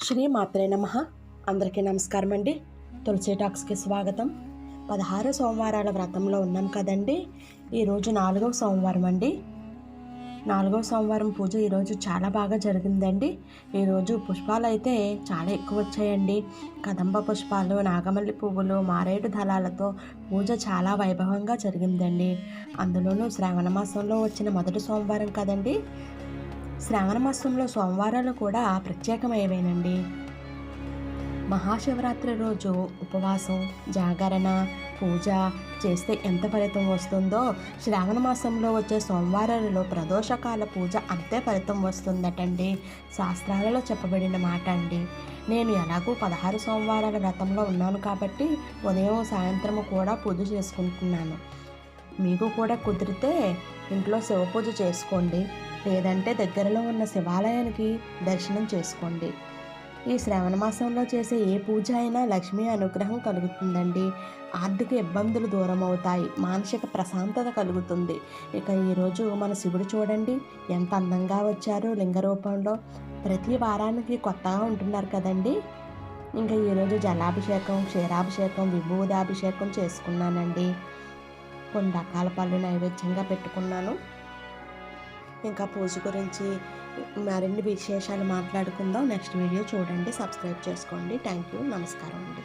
శ్రీ మాత్రే నమః. అందరికీ నమస్కారం అండి. తులసి టాక్స్కి స్వాగతం. 16 సోమవారాల వ్రతంలో ఉన్నాం కదండి. ఈరోజు 4వ సోమవారం అండి. 4వ సోమవారం పూజ ఈరోజు చాలా బాగా జరిగిందండి. ఈరోజు పుష్పాలు అయితే చాలా ఎక్కువ వచ్చాయండి. కదంబ పుష్పాలు, నాగమల్లి పువ్వులు, మారేడు దళాలతో పూజ చాలా వైభవంగా జరిగిందండి. అందులోనూ శ్రావణ మాసంలో వచ్చిన మొదటి సోమవారం కదండి. శ్రావణ మాసంలో సోమవారాలు కూడా ప్రత్యేకమైనవేనండి. మహాశివరాత్రి రోజు ఉపవాసం, జాగరణ, పూజ చేస్తే ఎంత ఫలితం వస్తుందో శ్రావణ మాసంలో వచ్చే సోమవారాలలో ప్రదోషకాల పూజ అంతే ఫలితం వస్తుందటండి. శాస్త్రాలలో చెప్పబడిన మాట అండి. నేను ఎలాగూ 16 సోమవారాల వ్రతంలో ఉన్నాను కాబట్టి ఉదయం సాయంత్రము కూడా పూజ చేసుకుంటున్నాను. మీకు కూడా కుదిరితే ఇంట్లో శివ పూజ చేసుకోండి, లేదంటే దగ్గరలో ఉన్న శివాలయానికి దర్శనం చేసుకోండి. ఈ శ్రావణ మాసంలో చేసే ఏ పూజ అయినా లక్ష్మీ అనుగ్రహం కలుగుతుందండి. ఆర్థిక ఇబ్బందులు దూరం అవుతాయి, మానసిక ప్రశాంతత కలుగుతుంది. ఇక ఈరోజు మన శివుడు చూడండి ఎంత అందంగా వచ్చారో లింగ రూపంలో. ప్రతి వారానికి కొత్తగా ఉంటున్నారు కదండి. ఇంకా ఈరోజు జలాభిషేకం, క్షీరాభిషేకం, విభూదాభిషేకం చేసుకున్నానండి. కొన్ని రకాల పళ్ళు నైవేద్యంగా పెట్టుకున్నాను. ఇంకా పూజ గురించి మరిన్ని విశేషాలు మాట్లాడుకుందాం. నెక్స్ట్ వీడియో చూడండి, సబ్స్క్రైబ్ చేసుకోండి. Thank you. నమస్కారం అండి.